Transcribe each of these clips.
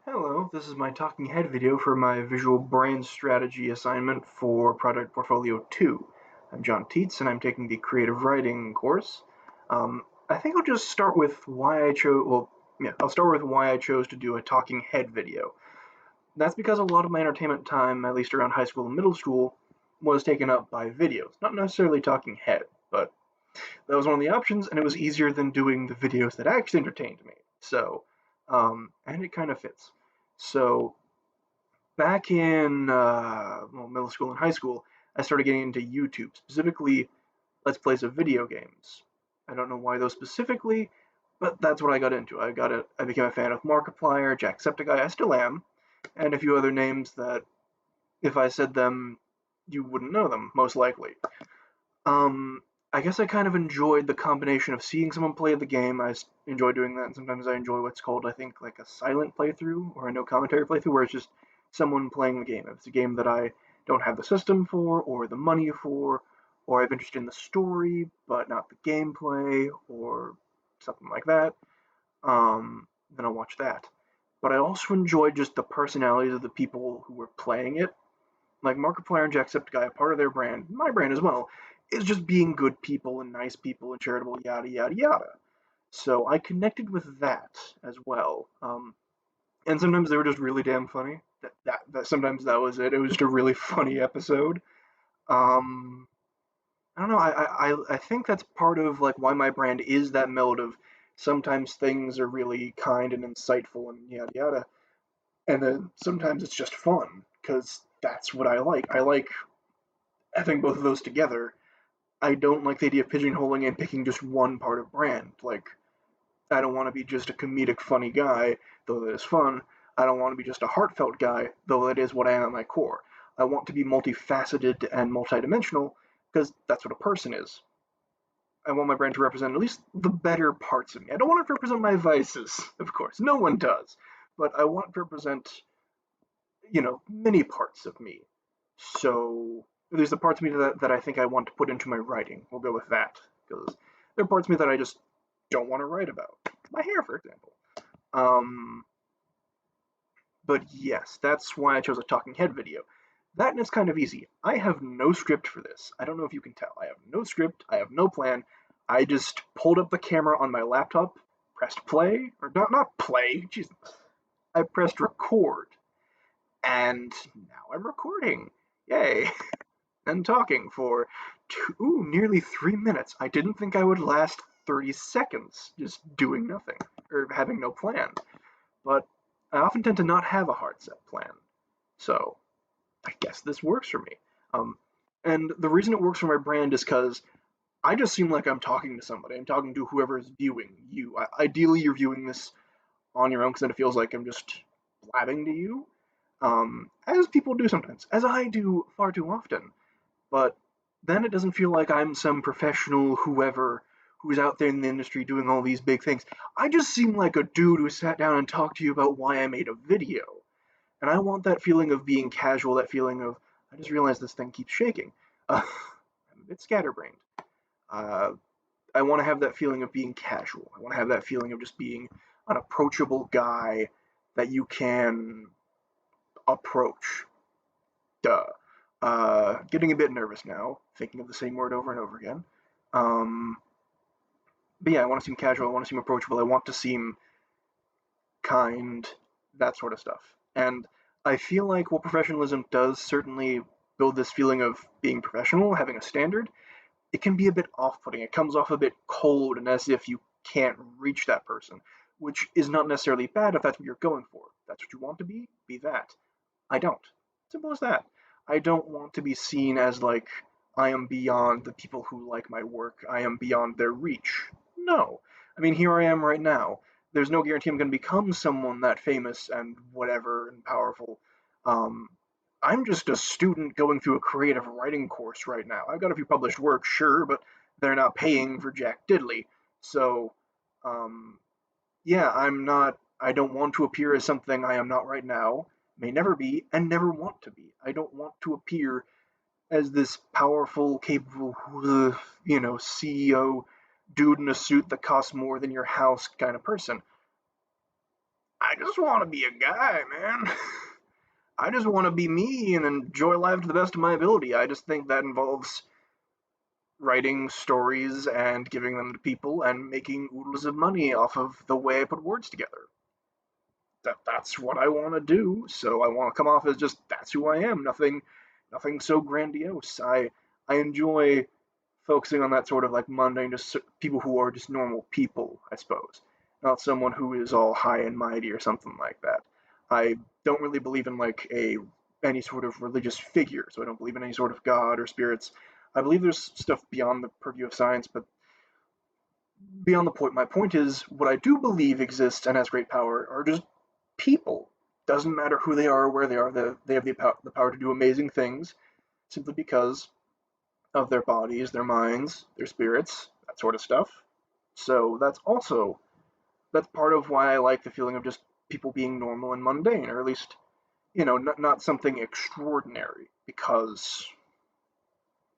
Hello, this is my talking head video for my visual brain strategy assignment for Project Portfolio 2. I'm John Teets and I'm taking the creative writing course. I think I'll just start with why I chose, I'll start with why I chose to do a talking head video. That's because a lot of my entertainment time, at least around high school and middle school, was taken up by videos. Not necessarily talking head, but that was one of the options and it was easier than doing the videos that actually entertained me. And it kind of fits. So back in middle school and high school, I started getting into YouTube, specifically Let's Plays of video games. I don't know why those specifically, but that's what I got into. I became a fan of Markiplier, Jacksepticeye, I still am, and a few other names that, if I said them, you wouldn't know them, most likely. Um, I guess I kind of enjoyed the combination of seeing someone play the game. Enjoy doing that, and sometimes I enjoy what's called, I think, like a silent playthrough or a no commentary playthrough, where it's just someone playing the game. If it's a game that I don't have the system for, or the money for, or I'm interested in the story but not the gameplay, or something like that, then I'll watch that. But I also enjoyed just the personalities of the people who were playing it. Like Markiplier and Jacksepticeye, a part of their brand, my brand as well, is just being good people and nice people and charitable, yada yada yada. So I connected with that as well. And sometimes they were just really damn funny. That sometimes that was it. It was just a really funny episode. Um, I don't know. I think that's part of like why my brand is that mode of sometimes things are really kind and insightful and yada yada, and then sometimes it's just fun because that's what I like. I like having both of those together. I don't like the idea of pigeonholing and picking just one part of brand. Like, I don't want to be just a comedic, funny guy, though that is fun. I don't want to be just a heartfelt guy, though that is what I am at my core. I want to be multifaceted and multidimensional because that's what a person is. I want my brand to represent at least the better parts of me. I don't want it to represent my vices, of course. No one does. But I want it to represent, many parts of me. So there's the parts of me that I think I want to put into my writing. We'll go with that because there are parts of me that I just don't want to write about. My hair, for example. Um, but yes, that's why I chose a talking head video. That and it's kind of easy. I have no script for this. I don't know if you can tell. I have no script. I have no plan. I just pulled up the camera on my laptop, pressed play, or not play. Jeez, I pressed record, and now I'm recording. Yay! And talking for nearly 3 minutes. I didn't think I would last 30 seconds just doing nothing or having no plan. But I often tend to not have a hard set plan. So I guess this works for me. Um, and the reason it works for my brand is because I just seem like I'm talking to somebody. I'm talking to whoever is viewing you. Ideally, you're viewing this on your own because then it feels like I'm just blabbing to you, as people do sometimes, as I do far too often. But then it doesn't feel like I'm some professional whoever who's out there in the industry doing all these big things. I just seem like a dude who sat down and talked to you about why I made a video. And I want that feeling of being casual, that feeling of, I just realized this thing keeps shaking. I'm a bit scatterbrained. Uh, I want to have that feeling of being casual. I want to have that feeling of just being an approachable guy that you can approach. Duh. Getting a bit nervous now, thinking of the same word over and over again. Um, but yeah, I want to seem casual. I want to seem approachable. I want to seem kind, that sort of stuff. And I feel like what professionalism does certainly build this feeling of being professional, having a standard. It can be a bit off-putting. It comes off a bit cold and as if you can't reach that person, which is not necessarily bad if that's what you're going for. If that's what you want to be that. I don't. Simple as that. I don't want to be seen as like I am beyond the people who like my work. I am beyond their reach. No. I mean, here I am right now. There's no guarantee I'm going to become someone that famous and whatever and powerful. Um, I'm just a student going through a creative writing course right now. I've got a few published works, sure, but they're not paying for jack diddly. So, um, yeah, I don't want to appear as something I am not right now, may never be, and never want to be. I don't want to appear as this powerful, capable, CEO dude in a suit that costs more than your house kind of person. just want to be a guy, man. I just want to be me and enjoy life to the best of my ability. I just think that involves writing stories and giving them to people and making oodles of money off of the way I put words together. That's what I want to do. So I want to come off as just that's who I am. Nothing so grandiose. I enjoy focusing on that sort of like mundane, just people who are just normal people, I suppose. Not someone who is all high and mighty or something like that. I don't really believe in like a any sort of religious figure, so I don't believe in any sort of god or spirits. I believe there's stuff beyond the purview of science, but beyond the point. My point is, what I do believe exists and has great power are just people. Doesn't matter who they are or where they are, they have the power to do amazing things simply because of their bodies, their minds, their spirits, that sort of stuff. So that's part of why I like the feeling of just people being normal and mundane, or at least not something extraordinary, because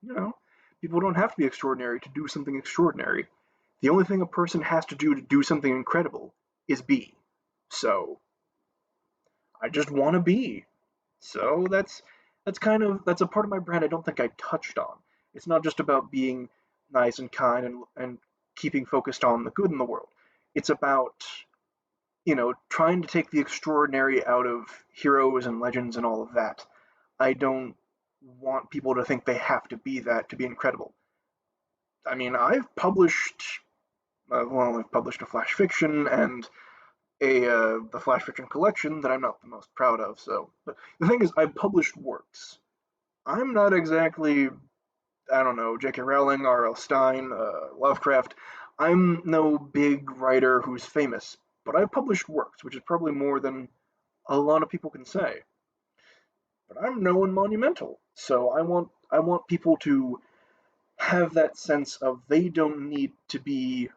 you know people don't have to be extraordinary to do something extraordinary. The only thing a person has to do something incredible is be. So I just want to be. So that's a part of my brand I don't think I touched on. It's not just about being nice and kind and keeping focused on the good in the world. It's about trying to take the extraordinary out of heroes and legends and all of that. I don't want people to think they have to be that to be incredible. I mean, I've published a flash fiction and a the flash fiction collection that I'm not the most proud of. So, but the thing is, I've published works. I'm not exactly, I don't know, J.K. Rowling, R.L. Stein, Lovecraft. I'm no big writer who's famous, but I've published works, which is probably more than a lot of people can say. But I'm no one monumental, so I want people to have that sense of they don't need to be,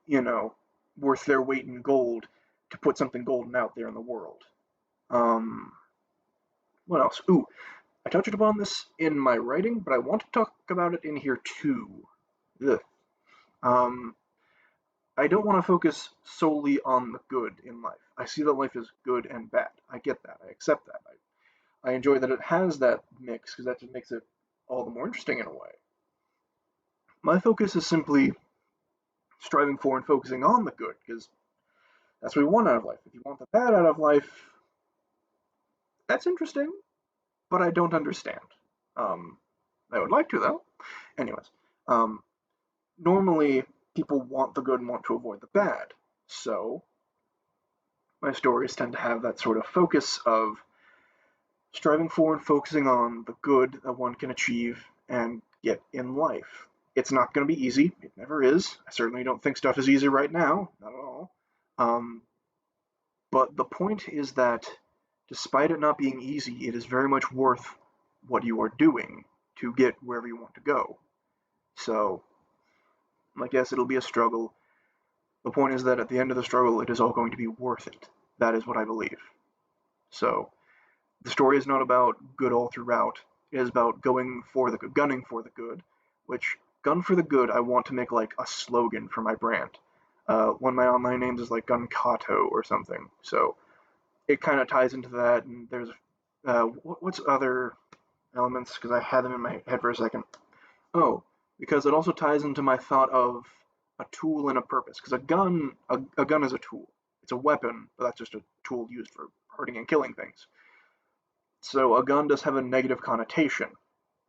you know, worth their weight in gold to put something golden out there in the world. Um, what else? Ooh, I touched upon this in my writing, but I want to talk about it in here too. Ugh. Um, I don't want to focus solely on the good in life. I see that life is good and bad. I get that. I accept that. I enjoy that it has that mix because that just makes it all the more interesting in a way. My focus is simply striving for and focusing on the good because that's what we want out of life. If you want the bad out of life, that's interesting, but I don't understand. Um, I would like to though. Anyways, um, normally people want the good and want to avoid the bad. So my stories tend to have that sort of focus of striving for and focusing on the good that one can achieve and get in life. It's not going to be easy. It never is. I certainly don't think stuff is easy right now. Not at all. Um, but the point is that despite it not being easy, it is very much worth what you are doing to get wherever you want to go. So, I guess it'll be a struggle. The point is that at the end of the struggle, it is all going to be worth it. That is what I believe. So, the story is not about good all throughout. It is about gunning for the good, which gun for the good I want to make like a slogan for my brand. One of my online names is like Gunkato or something. So it kind of ties into that. And there's what's other elements because I had them in my head for a second. Oh, because it also ties into my thought of a tool and a purpose. Because a gun is a tool. It's a weapon, but that's just a tool used for hurting and killing things. So a gun does have a negative connotation,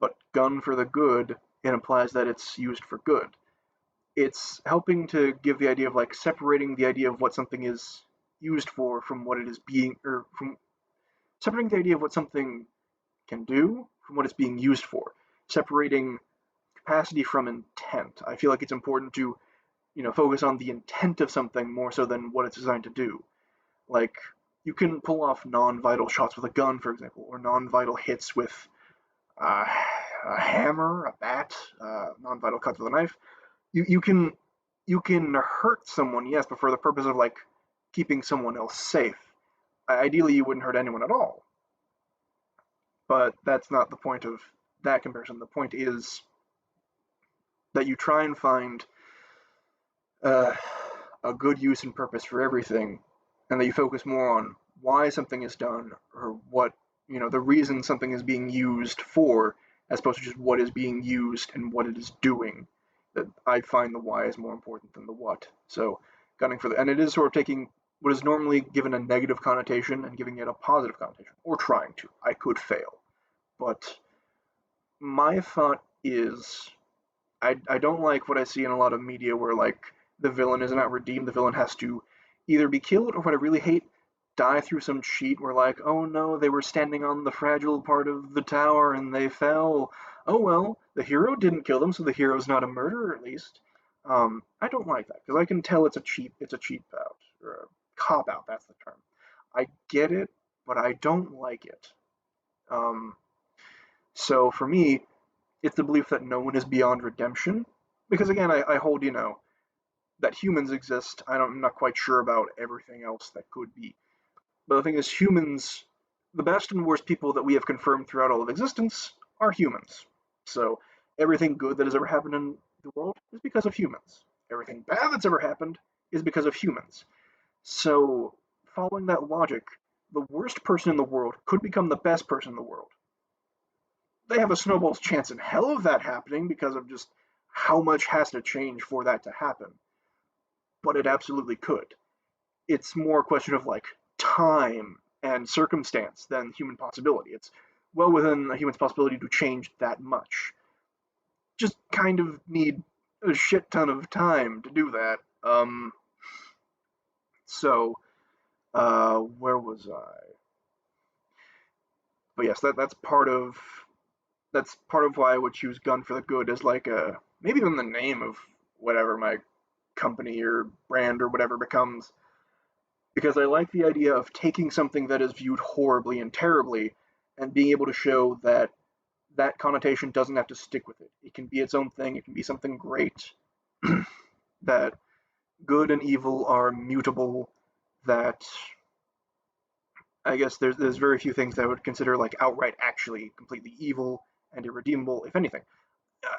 but gun for the good, it implies that it's used for good. It's helping to give the idea of like separating the idea of what something is used for from what it is being, or from separating the idea of what something can do from what it's being used for, separating capacity from intent. I feel like it's important to, focus on the intent of something more so than what it's designed to do. Like, you can pull off non-vital shots with a gun, for example, or non-vital hits with a hammer, a bat, non-vital cuts with a knife. You can hurt someone, yes, but for the purpose of like keeping someone else safe. Ideally, you wouldn't hurt anyone at all, but that's not the point of that comparison. The point is that you try and find uh, a good use and purpose for everything, and that you focus more on why something is done or what, the reason something is being used for, as opposed to just what is being used and what it is doing. That I find the why is more important than the what. So gunning for the, and it is sort of taking what is normally given a negative connotation and giving it a positive connotation, or trying to. I could fail, but my thought is I don't like what I see in a lot of media where like the villain is not redeemed. The villain has to either be killed or what I really hate, die through some cheat where like, oh no, they were standing on the fragile part of the tower and they fell. Oh well, the hero didn't kill them, so the hero's not a murderer at least. I don't like that because I can tell it's a cheap out or a cop out. That's the term. I get it, but I don't like it. Um, so for me, it's the belief that no one is beyond redemption. Because again, I hold, that humans exist. I'm not quite sure about everything else that could be. But the thing is, humans, the best and worst people that we have confirmed throughout all of existence are humans. So everything good that has ever happened in the world is because of humans. Everything bad that's ever happened is because of humans. So following that logic, the worst person in the world could become the best person in the world. They have a snowball's chance in hell of that happening because of just how much has to change for that to happen. But it absolutely could. It's more a question of like time and circumstance than human possibility. It's well within a human's possibility to change that much. Just kind of need a shit ton of time to do that. So where was I? But yes, that's part of why I would choose Gun for the Good as like a maybe even the name of whatever my company or brand or whatever becomes, because I like the idea of taking something that is viewed horribly and terribly and being able to show that that connotation doesn't have to stick with it. It can be its own thing. It can be something great. That good and evil are mutable. That I guess there's very few things that I would consider like outright actually completely evil and irredeemable, if anything.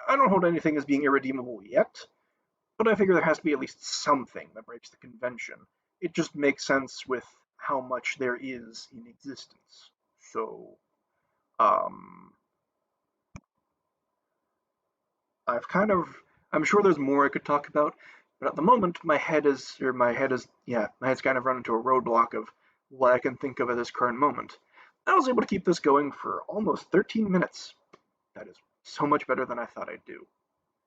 I don't hold anything as being irredeemable yet, but I figure there has to be at least something that breaks the convention. It just makes sense with how much there is in existence. So, um, I've kind of, I'm sure there's more I could talk about, but at the moment, my head's kind of run into a roadblock of what I can think of at this current moment. I was able to keep this going for almost 13 minutes. That is so much better than I thought I'd do.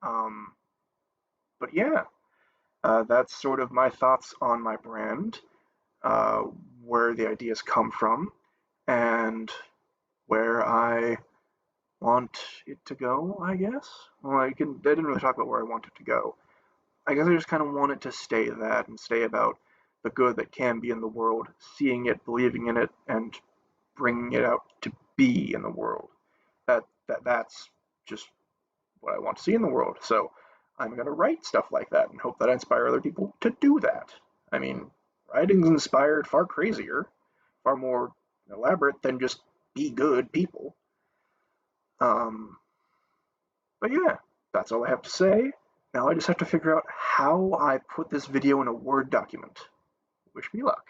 Um, but yeah, that's sort of my thoughts on my brand, uh, where the ideas come from, and where I want it to go, I guess. Well, I didn't really talk about where I want it to go. I guess I just kind of want it to stay that and stay about the good that can be in the world, seeing it, believing in it, and bringing it out to be in the world. That's just what I want to see in the world. So I'm gonna write stuff like that and hope that I inspire other people to do that. I mean, writing's inspired far crazier, far more elaborate than just be good people. Um, but yeah, that's all I have to say. Now I just have to figure out how I put this video in a Word document. Wish me luck.